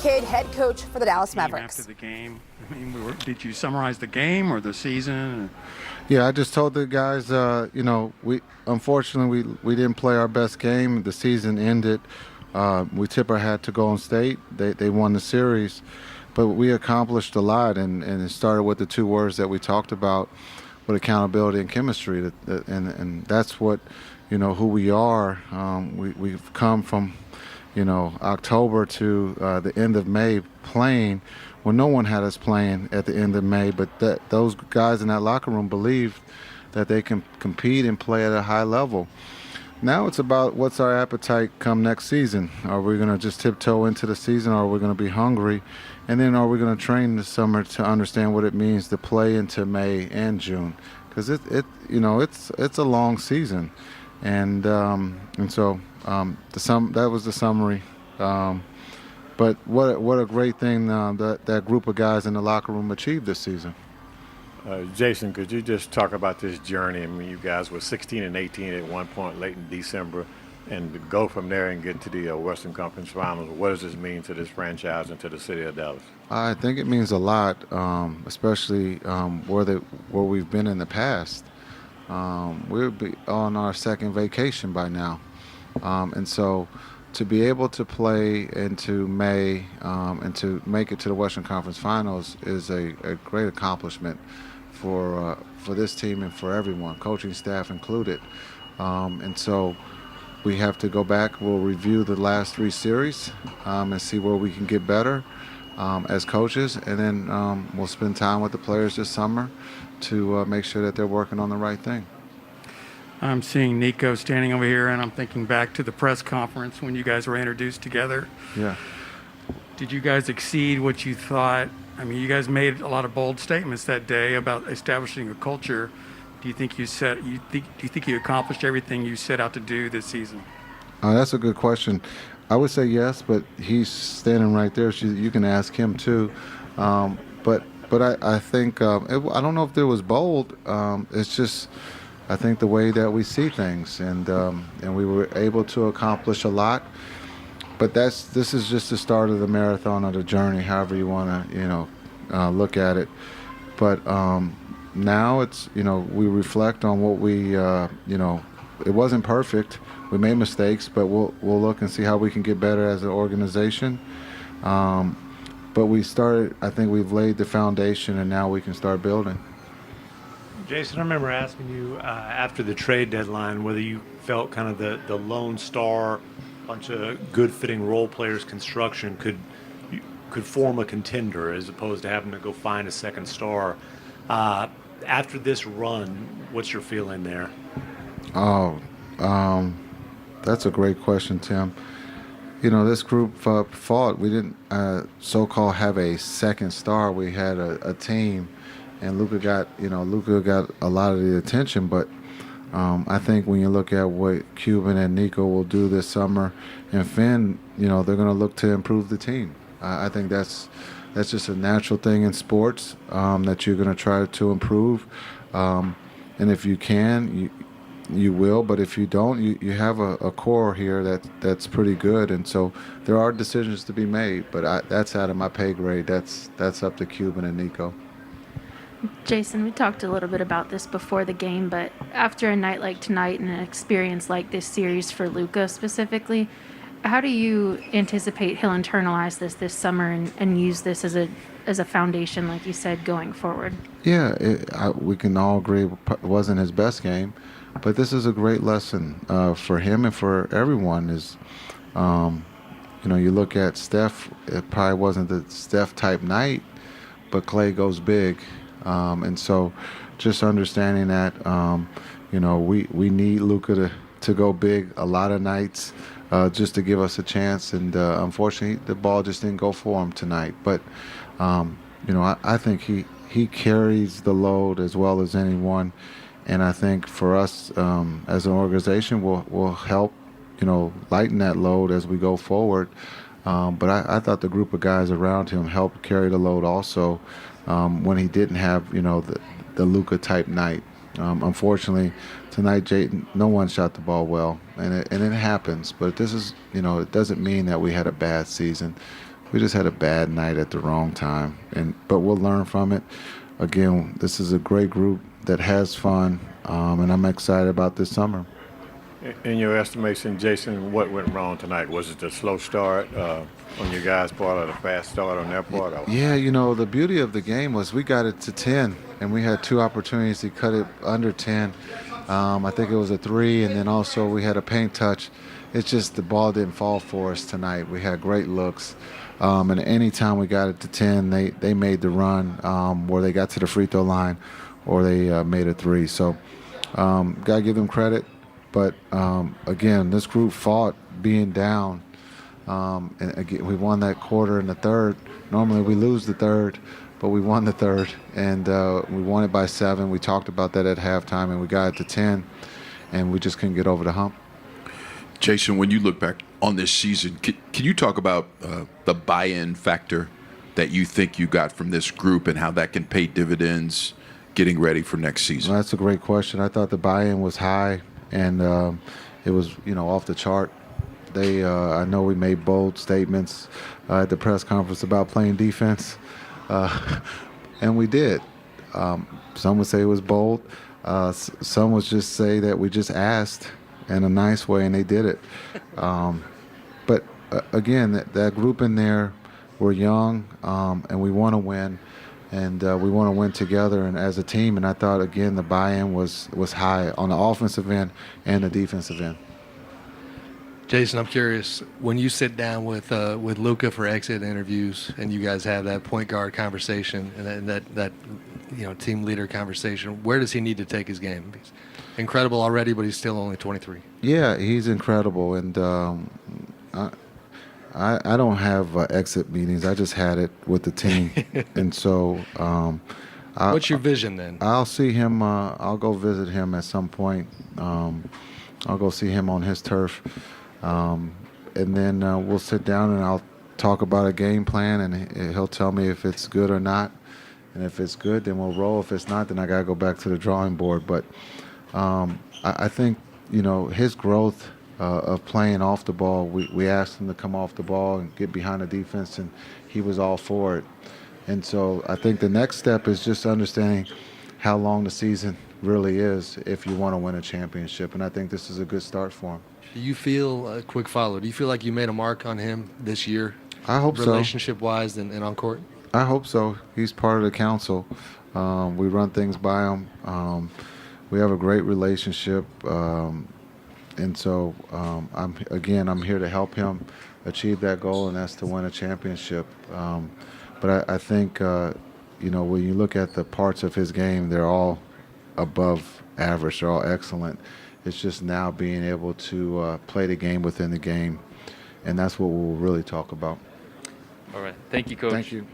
Kidd, head coach for the Dallas Mavericks. After the game, did you summarize the game or the season? Yeah, I just told the guys, we unfortunately we didn't play our best game. The season ended. We tip our hat to Golden State. They won the series, but we accomplished a lot, and it started with the two words that we talked about, with accountability and chemistry. And that's what, who we are. We've come from, October to the end of May playing. Well, no one had us playing at the end of May, but those guys in that locker room believed that they can compete and play at a high level. Now it's about what's our appetite come next season. Are we going to just tiptoe into the season, or are we going to be hungry? And then are we going to train this summer to understand what it means to play into May and June? Because it's a long season, and so that was the summary. But what a great thing that group of guys in the locker room achieved this season. Jason, could you just talk about this journey? I mean, you guys were 16 and 18 at one point late in December, and to go from there and get to the Western Conference Finals. What does this mean to this franchise and to the city of Dallas? I think it means a lot, especially where we've been in the past. We'll be on our second vacation by now, and so to be able to play into May and to make it to the Western Conference Finals is a great accomplishment for this team and for everyone, coaching staff included. And so we have to go back. We'll review the last three series and see where we can get better as coaches, and then we'll spend time with the players this summer to make sure that they're working on the right thing. I'm seeing Nico standing over here, and I'm thinking back to the press conference when you guys were introduced together. Yeah. Did you guys exceed what you thought? I mean, you guys made a lot of bold statements that day about establishing a culture. Do you think you accomplished everything you set out to do this season? That's a good question. I would say yes, but he's standing right there. So you can ask him too. But I think I don't know if it was bold. It's just, I think, the way that we see things, and we were able to accomplish a lot. But this is just the start of the marathon, or the journey, however you want to look at it. But now it's we reflect on what we it wasn't perfect. We made mistakes, but we'll look and see how we can get better as an organization. But we started. I think we've laid the foundation, and now we can start building. Jason, I remember asking you after the trade deadline whether you felt kind of the lone star, bunch of good-fitting role players construction could form a contender as opposed to having to go find a second star. After this run, what's your feeling there? That's a great question, Tim. This group fought. We didn't so-called have a second star. We had a team. And Luka got a lot of the attention, but I think when you look at what Cuban and Nico will do this summer, and Finn, they're going to look to improve the team. I think that's just a natural thing in sports, that you're going to try to improve, and if you can, you will. But if you don't, you have a core here that's pretty good, and so there are decisions to be made. But that's out of my pay grade. That's up to Cuban and Nico. Jason, we talked a little bit about this before the game, but after a night like tonight and an experience like this series for Luka specifically, how do you anticipate he'll internalize this summer and use this as a foundation, like you said, going forward? Yeah, we can all agree it wasn't his best game, but this is a great lesson for him and for everyone. You look at Steph, it probably wasn't the Steph-type night, but Clay goes big. And so just understanding that, we need Luka to go big a lot of nights just to give us a chance. And unfortunately, the ball just didn't go for him tonight. But, I think he carries the load as well as anyone. And I think for us as an organization, we'll help, lighten that load as we go forward. But I thought the group of guys around him helped carry the load also. When he didn't have, the Luka type night. Unfortunately, tonight, no one shot the ball well, and it happens. But this is, it doesn't mean that we had a bad season. we just had a bad night at the wrong time, but we'll learn from it. Again, this is a great group that has fun, and I'm excited about this summer. In your estimation, Jason, what went wrong tonight? Was it the slow start on your guys' part or the fast start on their part? Yeah, the beauty of the game was we got it to 10, and we had 2 opportunities to cut it under 10. I think it was a 3, and then also we had a paint touch. It's just the ball didn't fall for us tonight. We had great looks. And any time we got it to 10, they made the run where they got to the free throw line or they made a 3. So got to give them credit. But, again, this group fought being down. And, again, we won that quarter in the third. Normally we lose the third, but we won the third. And we won it by 7. We talked about that at halftime, and we got it to 10. And we just couldn't get over the hump. Jason, when you look back on this season, can you talk about the buy-in factor that you think you got from this group and how that can pay dividends getting ready for next season? Well, that's a great question. I thought the buy-in was high, and it was, off the chart. I know we made bold statements at the press conference about playing defense, and we did. Some would say it was bold. Some would just say that we just asked in a nice way, and they did it. But again, that group in there, we're young, and we want to win, and we want to win together and as a team. And I thought, again, the buy-in was high on the offensive end and the defensive end. Jason, I'm curious, when you sit down with Luka for exit interviews and you guys have that point guard conversation and that team leader conversation, where does he need to take his game? He's incredible already, but he's still only 23. Yeah, he's incredible, and I don't have exit meetings. I just had it with the team, and so. What's your vision then? I'll see him. I'll go visit him at some point. I'll go see him on his turf. And then we'll sit down and I'll talk about a game plan, and he'll tell me if it's good or not. And if it's good, then we'll roll. If it's not, then I got to go back to the drawing board. But I think, his growth of playing off the ball, we asked him to come off the ball and get behind the defense, and he was all for it. And so I think the next step is just understanding how long the season really is if you want to win a championship. And I think this is a good start for him. Do you feel, a quick follow, do you feel like you made a mark on him this year? I hope so. Relationship-wise and on court? I hope so. He's part of the council. We run things by him. We have a great relationship. And so, I'm here to help him achieve that goal, and that's to win a championship. But I think, when you look at the parts of his game, they're all above average. They're all excellent. It's just now being able to play the game within the game, and that's what we'll really talk about. All right. Thank you, Coach. Thank you.